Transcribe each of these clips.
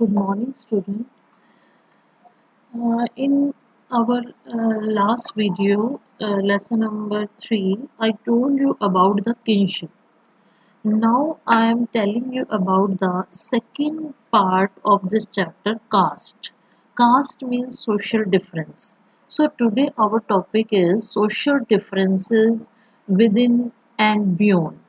Good morning, student. In our last video, lesson number 3, I told you about the kinship. Now I am telling you about the second part of this chapter, caste. Caste means social difference. So today our topic is social differences within and beyond.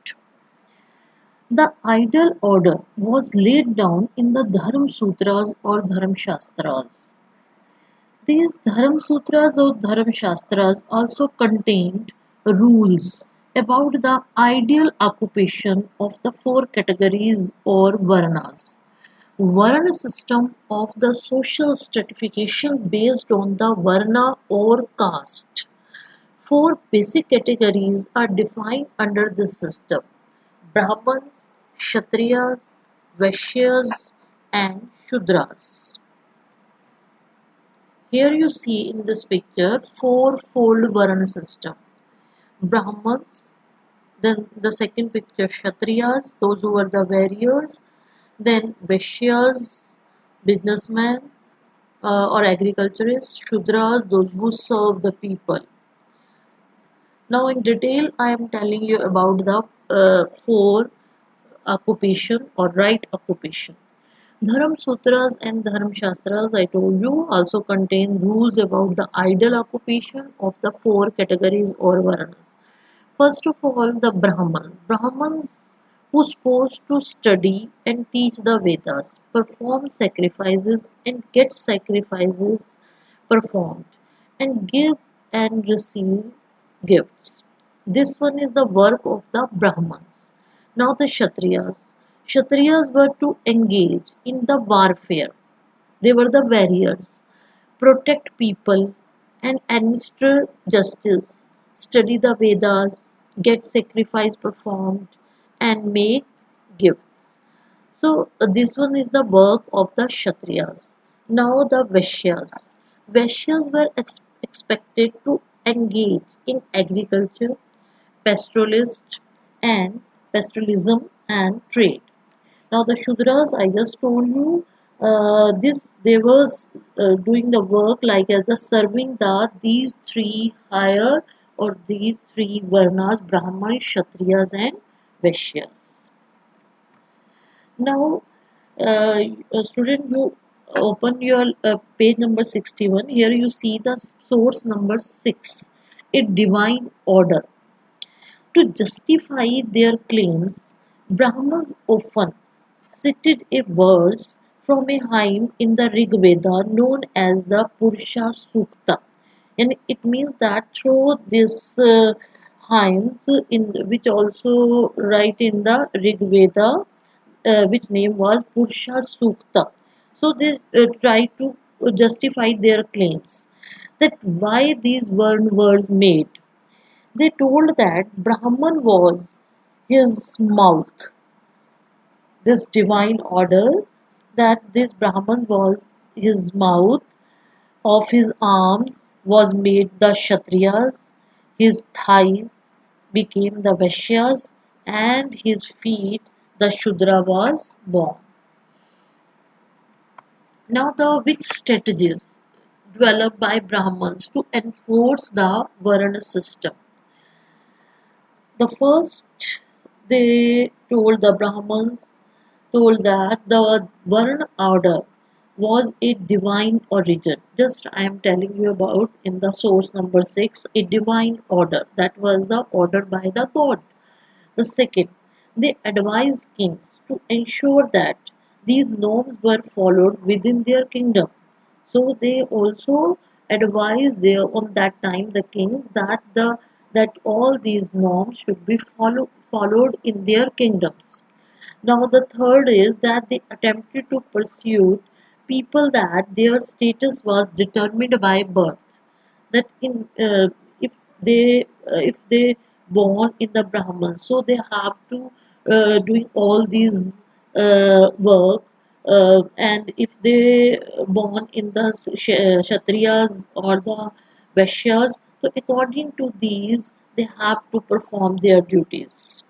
The ideal order was laid down in the Dharma Sutras or Dharma Shastras. These Dharma Sutras or Dharma Shastras also contained rules about the ideal occupation of the four categories or varnas. Varna system of the social stratification based on the varna or caste. Four basic categories are defined under this system: Brahmins, Kshatriyas, Vaishyas, and Shudras. Here you see in this picture four-fold Varna system. Brahmins, then the second picture Kshatriyas, those who were the warriors, then Vaishyas, businessmen or agriculturists, Shudras, those who serve the people. Now in detail I am telling you about the four occupation or right occupation. Dharma Sutras and Dharma Shastras, I told you, also contain rules about the ideal occupation of the four categories or varnas. First of all, the Brahmins. Brahmins who supposed to study and teach the Vedas, perform sacrifices and get sacrifices performed, and give and receive gifts. This one is the work of the Brahmins. Now the Kshatriyas. Kshatriyas were to engage in the warfare. They were the warriors, protect people and administer justice, study the Vedas, get sacrifice performed, and make gifts. So this one is the work of the Kshatriyas. Now the Vaishyas. Vaishyas were expected to engage in agriculture, pastoralist and pastoralism and trade. Now the Shudras, I just told you, this they was doing the work like as the serving these three higher or these three varnas, Brahman, Kshatriyas and Vaishyas. Now, student, you open your page number 61. Here you see the source number 6, a divine order. To justify their claims, Brahmins often cited a verse from a hymn in the Rig Veda known as the Purusha Sukta. And it means that through this hymns in which also write in the Rig Veda, which name was Purusha Sukta. So they try to justify their claims that why these words made. They told that Brahman was his mouth, this divine order, that this Brahman was his mouth, of his arms was made the Kshatriyas, his thighs became the Vaishyas, and his feet the Shudra was born. Now the which strategies developed by Brahmins to enforce the Varna system. The first, they told the Brahmins told that the Varna order was a divine origin. Just I am telling you about in the source number 6, a divine order. That was the order by the God. The second, they advised kings to ensure that these norms were followed within their kingdom. So they also advised there on that time the kings that all these norms should be followed in their kingdoms. Now the third is that they attempted to pursue people that their status was determined by birth. That in if they born in the Brahman, so they have to doing all these work. And if they born in the Kshatriyas or the Vaishyas, so according to these they have to perform their duties.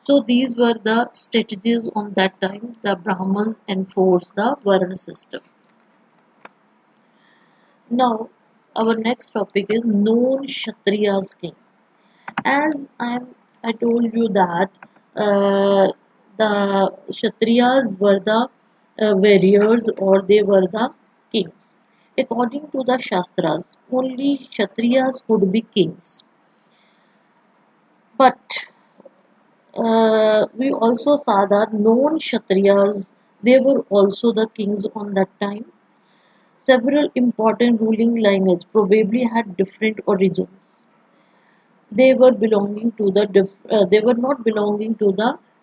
So these were the strategies on that time the Brahmins enforced the Varna system. Now our next topic is known Kshatriyas king. As I told you that the Kshatriyas were the warriors or they were the kings. According to the Shastras, only Kshatriyas could be kings. But we also saw that known Kshatriyas, they were also the kings on that time. Several important ruling lineages probably had different origins. They were not belonging to the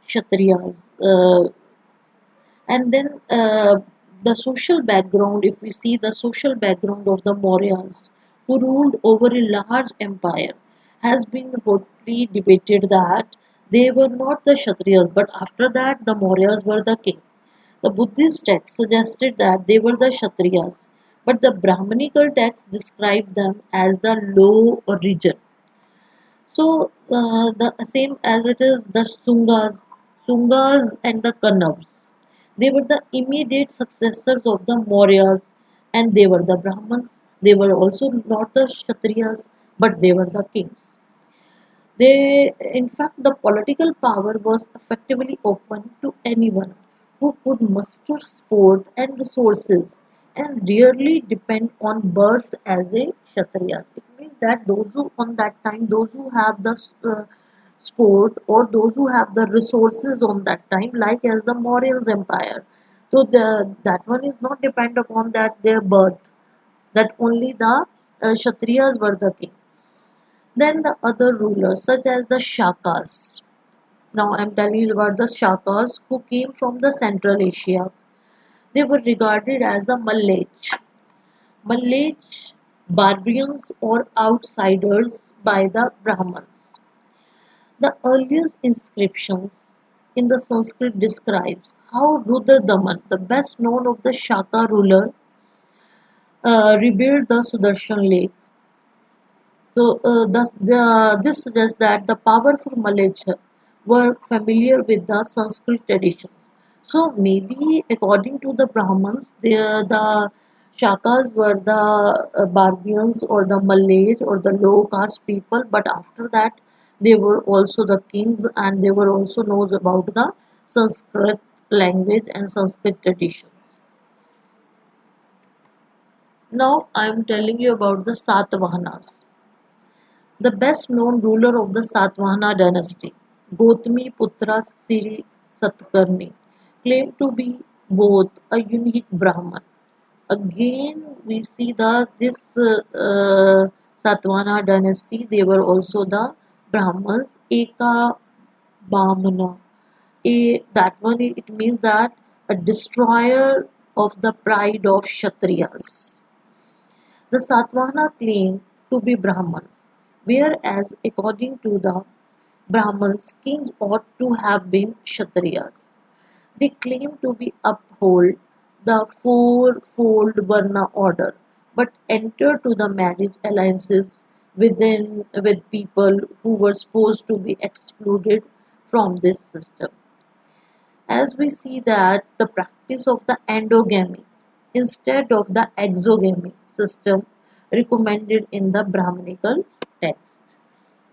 Kshatriyas. And then the social background, if we see the social background of the Mauryas, who ruled over a large empire, has been hotly debated that they were not the Kshatriyas, but after that the Mauryas were the king. The Buddhist text suggested that they were the Kshatriyas, but the Brahmanical text described them as the low region. So the same as it is the Sungas and the Kannavas. They were the immediate successors of the Mauryas and they were the Brahmins. They were also not the Kshatriyas but they were the kings. In fact, the political power was effectively open to anyone who could muster support and resources and rarely depend on birth as a Kshatriya. It means that those who, on that time, those who have the sport or those who have the resources on that time, like as the Mauryans Empire. So that one is not depend upon that their birth, that only the Kshatriyas were the king. Then the other rulers, such as the Shakas. Now I'm telling you about the Shakas who came from the Central Asia. They were regarded as the Malech barbarians or outsiders by the Brahmins. The earliest inscriptions in the Sanskrit describes how Rudradaman, the best known of the Shaka ruler, rebuilt the Sudarshan lake. So this suggests that the powerful Malaysia were familiar with the Sanskrit traditions. So maybe according to the Brahmins, the Shakas were the Barbarians or the Malays or the low caste people, but after that they were also the kings and they were also knows about the Sanskrit language and Sanskrit traditions. Now I am telling you about the Satavahanas. The best known ruler of the Satvahana dynasty, Gautami Putra Sri Satkarni, claimed to be both a unique Brahman. Again, we see that this Satvahana dynasty, they were also the Brahmins, Eka Bhamana. That one, it means that a destroyer of the pride of Kshatriyas. The Satvahana claimed to be Brahmins, whereas according to the Brahmins, kings ought to have been Kshatriyas. They claim to be uphold the fourfold Varna order, but enter to the marriage alliances with people who were supposed to be excluded from this system. As we see that the practice of the endogamy instead of the exogamy system recommended in the Brahmanical text.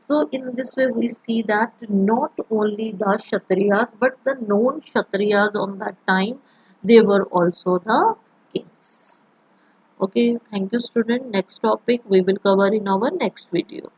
So in this way we see that not only the Kshatriyas but the known Kshatriyas on that time, they were also the kings. Okay, thank you student. Next topic we will cover in our next video.